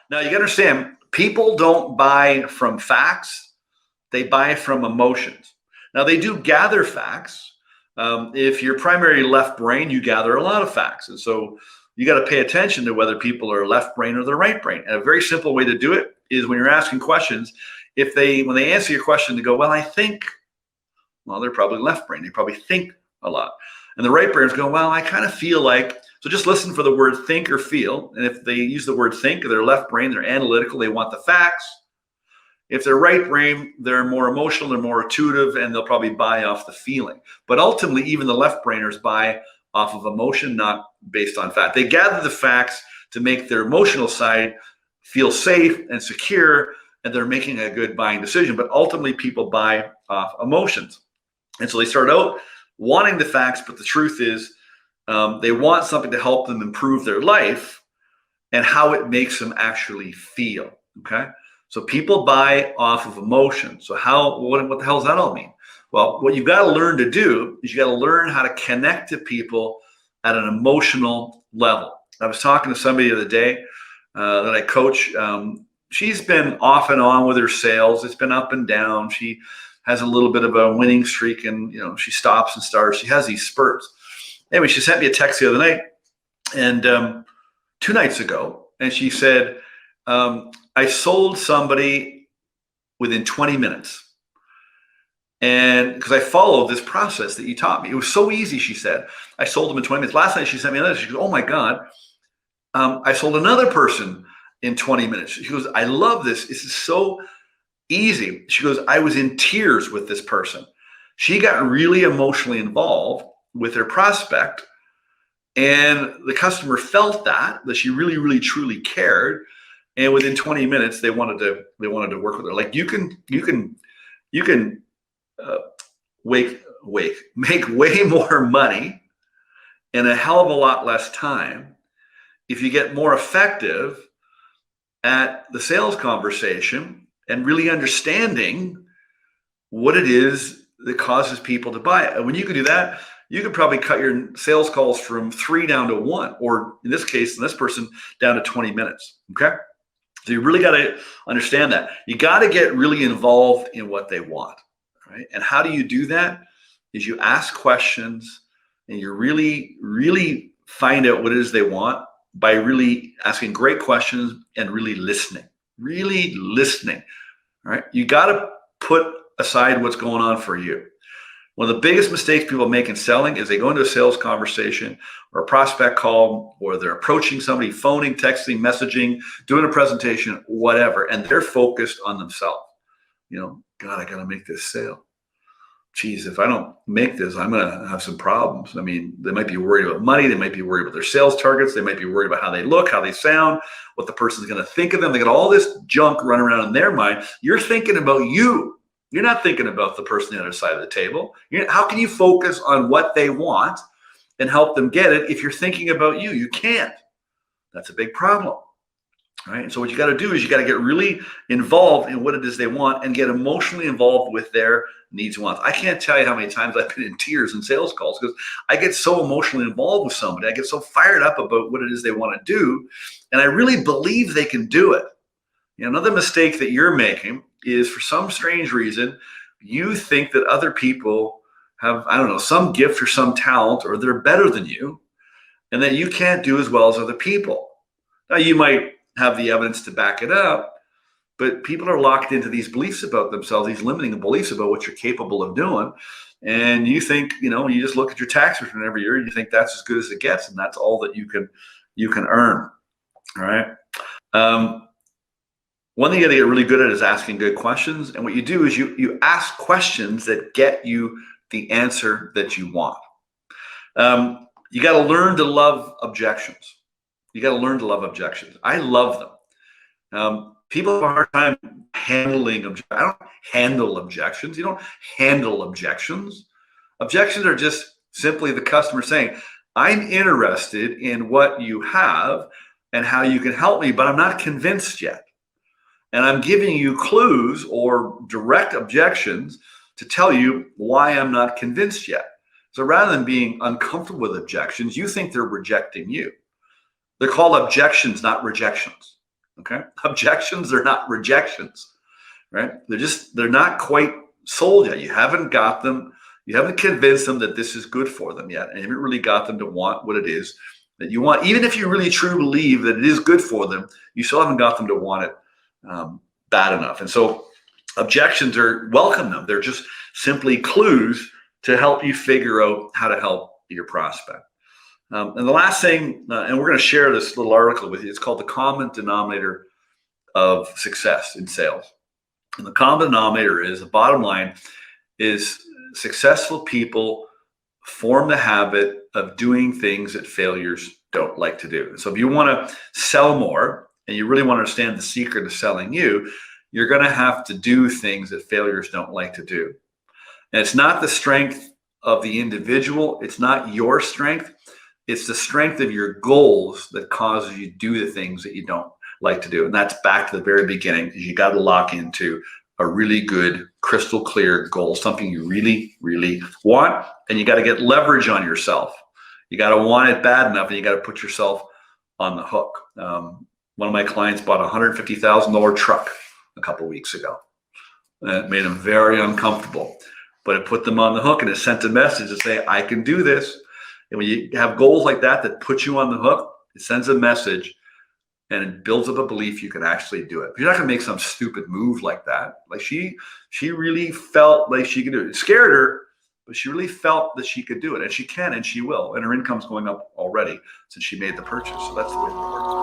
Now you got to understand, people don't buy from facts; they buy from emotions. Now they do gather facts. If you're primary left brain, you gather a lot of facts, and so you got to pay attention to whether people are left brain or the right brain. And a very simple way to do it is when you're asking questions. If when they answer your question, they go, "Well, I think," well, they're probably left brain. They probably think a lot. And the right brainers go, "Well, I kind of feel like," so just listen for the word think or feel. And if they use the word think, they're left brain, they're analytical, they want the facts. If they're right brain, they're more emotional, they're more intuitive, and they'll probably buy off the feeling. But ultimately, even the left brainers buy off of emotion, not based on fact. They gather the facts to make their emotional side feel safe and secure, and they're making a good buying decision. But ultimately, people buy off emotions. And so they start out wanting the facts, but the truth is they want something to help them improve their life and how it makes them actually feel, okay? So people buy off of emotion. So what the hell does that all mean? Well, what you've got to learn to do is you got to learn how to connect to people at an emotional level. I was talking to somebody the other day that I coach. She's been off and on with her sales. It's been up and down. She has a little bit of a winning streak, and she stops and starts. She has these spurts. Anyway, she sent me a text the other night, and 2 nights ago, and she said, I sold somebody within 20 minutes. And because I followed this process that you taught me, it was so easy, she said. I sold them in 20 minutes. Last night she sent me another. She goes, "Oh my God, I sold another person in 20 minutes. She goes, "I love this. This is so easy." She goes, "I was in tears with this person." She got really emotionally involved with her prospect. And the customer felt that she really, really, truly cared. And within 20 minutes, they wanted to work with her. Like you can make way more money in a hell of a lot less time if you get more effective at the sales conversation and really understanding what it is that causes people to buy it. And when you can do that, you could probably cut your sales calls from 3 down to 1, or in this case, in this person, down to 20 minutes. Okay. So you really got to understand that. You got to get really involved in what they want. Right. And how do you do that? Is you ask questions and you really, really find out what it is they want by really asking great questions and really listening. Really listening. All right. You got to put aside what's going on for you. One of the biggest mistakes people make in selling is they go into a sales conversation or a prospect call, or they're approaching somebody, phoning, texting, messaging, doing a presentation, whatever, and they're focused on themselves. God, I got to make this sale. Geez, if I don't make this, I'm going to have some problems. I mean, they might be worried about money. They might be worried about their sales targets. They might be worried about how they look, how they sound, what the person's going to think of them. They got all this junk running around in their mind. You're thinking about you. You're not thinking about the person on the other side of the table. How can you focus on what they want and help them get it if you're thinking about you? You can't. That's a big problem. Right? And so what you got to do is you got to get really involved in what it is they want and get emotionally involved with their needs and wants. I can't tell you how many times I've been in tears in sales calls because I get so emotionally involved with somebody. I get so fired up about what it is they want to do, and I really believe they can do it. Another mistake that you're making is, for some strange reason, you think that other people have, I don't know, some gift or some talent, or they're better than you, and that you can't do as well as other people. Now, you might have the evidence to back it up, but people are locked into these beliefs about themselves, these limiting beliefs about what you're capable of doing. And you think, you just look at your tax return every year and you think that's as good as it gets, and that's all that you can earn. All right. One thing you got to get really good at is asking good questions. And what you do is you ask questions that get you the answer that you want. You got to learn to love objections. You got to learn to love objections. I love them. People have a hard time handling objections. I don't handle objections. You don't handle objections. Objections are just simply the customer saying, I'm interested in what you have and how you can help me, but I'm not convinced yet. And I'm giving you clues or direct objections to tell you why I'm not convinced yet. So rather than being uncomfortable with objections, you think they're rejecting you. They're called objections, not rejections. Okay. Objections are not rejections, right? They're not quite sold yet. You haven't got them. You haven't convinced them that this is good for them yet. And you haven't really got them to want what it is that you want. Even if you really truly believe that it is good for them, you still haven't got them to want it bad enough. And so objections are welcome them. They're just simply clues to help you figure out how to help your prospect. And the last thing, and we're going to share this little article with you, it's called The Common Denominator of Success in Sales. And the common denominator is, the bottom line is, successful people form the habit of doing things that failures don't like to do. So if you want to sell more and you really want to understand the secret of selling you're going to have to do things that failures don't like to do. And it's not the strength of the individual. It's not your strength. It's the strength of your goals that causes you to do the things that you don't like to do. And that's back to the very beginning, because you got to lock into a really good, crystal clear goal, something you really, really want. And you got to get leverage on yourself. You got to want it bad enough, and you got to put yourself on the hook. One of my clients bought a $150,000 truck a couple of weeks ago. And it made them very uncomfortable, but it put them on the hook, and it sent a message to say, I can do this. And when you have goals like that put you on the hook, it sends a message, and it builds up a belief you can actually do it. But you're not going to make some stupid move like that. Like she really felt like she could do it. It scared her, but she really felt that she could do it, and she can, and she will. And her income's going up already since she made the purchase. So that's the way it works.